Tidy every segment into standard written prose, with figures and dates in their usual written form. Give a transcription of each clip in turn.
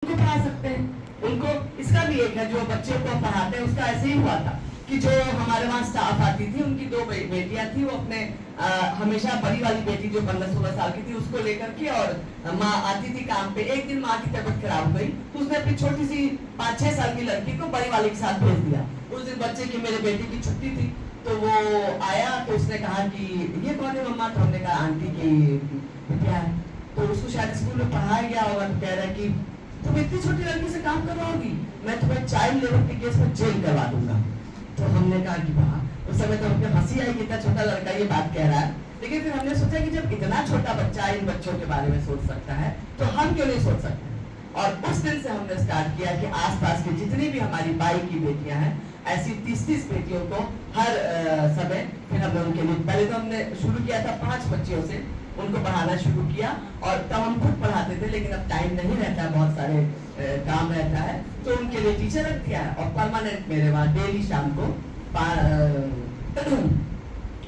उनको पढ़ा सकते हैं। उनको इसका भी एक है, जो बच्चों को पढ़ाते हैं उसका ऐसे ही हुआ था कि जो हमारे वहाँ स्टाफ आती थी, उनकी दो बेटियां थी, वो अपने हमेशा बड़ी वाली बेटी जो 15-16 साल की थी उसको लेकर के, और माँ आती थी काम पे। एक दिन माँ की तबीयत खराब हो गई तो उसने अपनी छोटी सी 5-6 साल की लड़की को बड़ी वाली के साथ भेज दिया। उस दिन बच्चे की, मेरे बेटे की छुट्टी थी, तो वो आया तो उसने कहा कि ये कौन है मम्मा? तो हमने कहा आंटी की बिटिया है। तो उसको शायद स्कूल में पढ़ाया गया होगा, तो कह रहा है कि तुम इतनी छोटी लड़की से काम करवाओगी, मैं तुम्हें चाइल्ड लेबर के केस में जेल करवा दूंगा। तो हमने कहा कि वाह, उस समय तो हमको हंसी आई कि इतना छोटा लड़का ये बात कह रहा है। लेकिन फिर हमने सोचा कि जब इतना छोटा बच्चा इन बच्चों के बारे में सोच सकता है तो हम क्यों नहीं सोच सकते। और उस दिन से हमने स्टार्ट किया कि आसपास की जितनी भी हमारी बाई की बेटियां हैं, ऐसी 30-30 बेटियों को हर समय, फिर हमने उनके लिए पहले तो हमने शुरू किया था 5 बच्चियों से, उनको पढ़ाना शुरू किया। और तब हम खुद पढ़ाते थे, लेकिन अब टाइम नहीं रहता, बहुत सारे काम रहता है, तो उनके लिए टीचर रख दिया है। और परमानेंट मेरे वहाँ डेली शाम को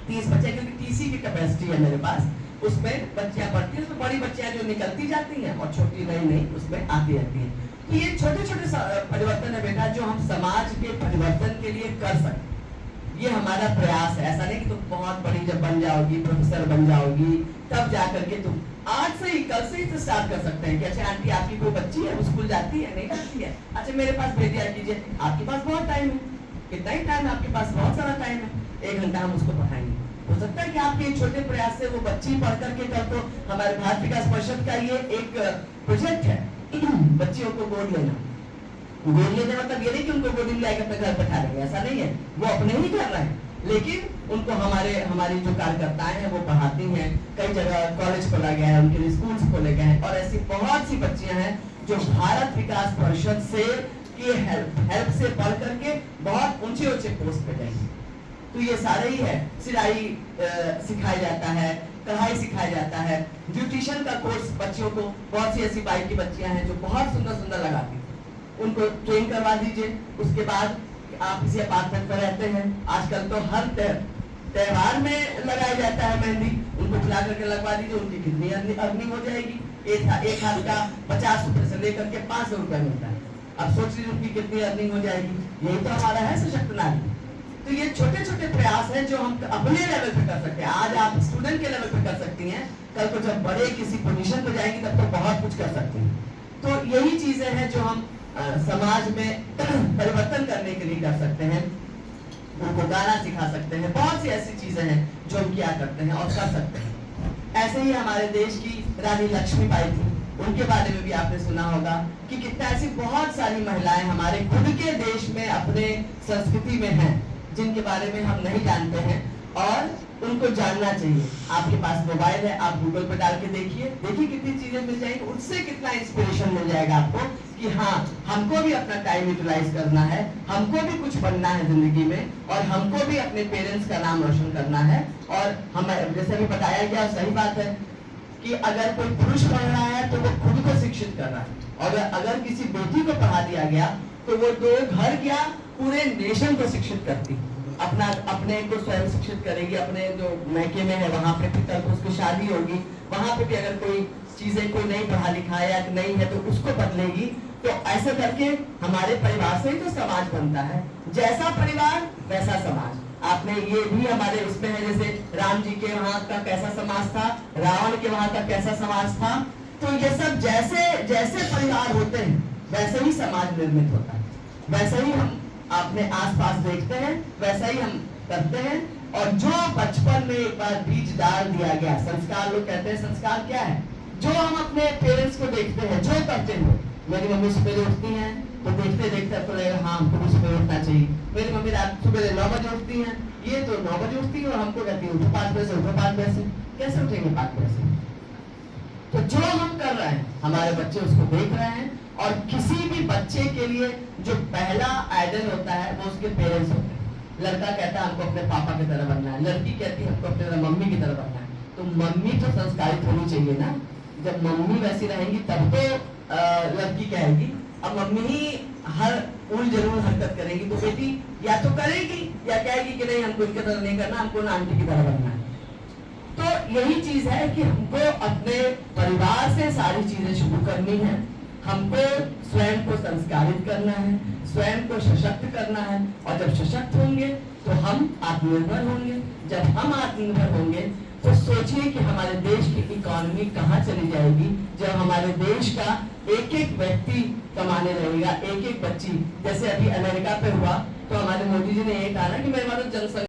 30 बच्चे, क्योंकि टीसी की कैपेसिटी है मेरे पास, उसमें बच्चियां पढ़ती हैं। उसमें बड़ी बच्चियां जो निकलती जाती हैं और छोटी नई नई उसमें आती रहती हैं। तो ये छोटे छोटे परिवर्तन है बेटा, जो हम समाज के परिवर्तन के लिए कर सकते। ये हमारा प्रयास है। ऐसा नहीं कि तुम बहुत बड़ी जब बन जाओगी, प्रोफेसर बन जाओगी, तब जाकर के तुम, आज से ही, कल से ही तो स्टार्ट कर सकते हैं कि अच्छा आंटी आपकी कोई बच्ची है, वो स्कूल जाती है, नहीं जाती है, अच्छा मेरे पास भेज दिया कीजिए, आपके पास बहुत टाइम है, कितना ही टाइम है आपके पास, बहुत सारा टाइम है, 1 घंटा हम उसको पढ़ाएंगे। हो सकता है कि आपके छोटे प्रयास से वो बच्ची पढ़ करके, कल तो हमारे भारत विकास परिषद का ये एक प्रोजेक्ट है बच्चियों को गोद लेना। गोद लेने मतलब ये नहीं कि उनको गोदी में लाकर अपने घर बैठा देंगे, ऐसा नहीं है, वो अपने ही कर रहे हैं, लेकिन उनको हमारी जो कार्यकर्ताएं हैं वो पढ़ाती हैं। कई जगह कॉलेज खोला गया है, उनके लिए स्कूल्स खोले गए हैं, और ऐसी बहुत सी बच्चियां हैं जो भारत विकास परिषद से की हेल्प से पढ़ करके बहुत ऊंचे पोस्ट पे जाएंगे। तो ये सारे ही है, सिलाई सिखाया जाता है, कढ़ाई सिखाया जाता है, ब्यूटिशियन का कोर्स बच्चियों को, बहुत सी ऐसी बाई की बच्चियां हैं जो बहुत सुंदर सुंदर लगाती हैं, उनको ट्रेन करवा दीजिए। उसके बाद आप किसी अपार्टमेंट में रहते हैं, आजकल तो हर त्योहार में लगाया जाता है मेहंदी, उनको बुला करके लगवा दीजिए, उनकी कितनी अर्निंग हो जाएगी। एक हाथ का 50 रुपए से लेकर के 500 रुपए मिलता है। अब सोच लीजिए उनकी कितनी अर्निंग हो जाएगी। यही तो हमारा है सशक्त नारी। तो ये छोटे छोटे प्रयास हैं जो हम अपने लेवल पे कर सकते हैं। आज आप स्टूडेंट के लेवल पे कर सकती हैं, कल को जब बड़े किसी पोजीशन पे जाएंगी तब तो बहुत कुछ कर सकते हैं। तो यही चीजें हैं जो हम समाज में परिवर्तन करने के लिए कर सकते हैं। उनको गाना सिखा सकते हैं, बहुत सी ऐसी चीजें हैं जो हम किया करते हैं और कर सकते हैं। ऐसे ही हमारे देश की रानी लक्ष्मीबाई थी, उनके बारे में भी आपने सुना होगा कि कितना ऐसी बहुत सारी महिलाएं हमारे खुद के देश में, अपने संस्कृति में हैं, जिनके बारे में हम नहीं जानते हैं और उनको जानना चाहिए। आपके पास मोबाइल है, आप गूगल पे डाल के देखिए कितनी चीजें मिल जाएंगी, उससे कितना इंस्पिरेशन मिल जाएगा आपको कि हाँ, हमको भी अपना टाइम यूटिलाइज करना है, हमको भी कुछ बनना है जिंदगी में, और हमको भी अपने पेरेंट्स का नाम रोशन करना है। और हम, जैसे भी बताया गया, सही बात है कि अगर कोई पुरुष पढ़ रहा है तो वो खुद को शिक्षित कर रहा है, और अगर किसी बेटी को पढ़ा दिया गया तो वो तो घर क्या, पूरे नेशन को शिक्षित करती, अपने को स्वयं शिक्षित करेगी। अपने जो मैके में है वहां पे भी कल उसकी शादी होगी, वहां पे भी अगर कोई चीजें कोई नहीं पढ़ा लिखा है या नहीं है तो उसको बदलेगी। तो ऐसे करके हमारे परिवार से ही तो समाज बनता है, जैसा परिवार वैसा समाज। आपने ये भी हमारे उसमें है, जैसे राम जी के वहां का कैसा समाज था, रावण के वहां का कैसा समाज था। तो ये सब जैसे जैसे परिवार होते हैं वैसे ही समाज निर्मित होता है, वैसे ही हम अपने आसपास देखते हैं, वैसा ही हम करते हैं। और जो बचपन में एक बार बीज डाल दिया गया, संस्कार, लोग कहते हैं संस्कार क्या है, जो हम अपने पेरेंट्स को देखते हैं, जो करते हैं। मेरी मम्मी सुबह उठती हैं तो देखते देखते तो लगेगा हाँ हमको भी सुबह उठना चाहिए। मेरी मम्मी रात सुबह 9 बजे उठती हैं, ये तो 9 बजे उठती है और हमको कहती है उठो 5 बजे से, उठो 5 बजे से। कैसे उठेंगे 5 बजे से? तो जो हम कर रहे हैं हमारे बच्चे उसको देख रहे हैं। और किसी भी बच्चे के लिए जो पहला आइडल होता है वो उसके पेरेंट्स होते हैं। लड़का कहता है हमको अपने पापा की तरह बनना है, लड़की कहती है हमको अपने मम्मी की तरह बनना है। तो मम्मी तो संस्कारित होनी चाहिए ना, जब मम्मी वैसी रहेंगी तब तो लड़की कहेगी। अब मम्मी ही हर उल जरूर हरकत करेगी तो बेटी या तो करेगी या कहेगी कि नहीं हमको इनकी तरह नहीं करना, हमको आंटी की तरह बनना है। तो यही चीज है कि हमको अपने परिवार से सारी चीजें शुरू करनी है। हमको स्वयं को संस्कारित करना है, स्वयं को सशक्त करना है, और जब सशक्त होंगे तो हम आत्मनिर्भर होंगे। जब हम आत्मनिर्भर होंगे तो सोचिए कि हमारे देश की इकोनॉमी कहाँ चली जाएगी, जब हमारे देश का एक एक व्यक्ति कमाने लगेगा, एक एक बच्ची। जैसे अभी अमेरिका पे हुआ तो हमारे मोदी जी ने ये कहा ना कि मेरे मानो जनसंख्या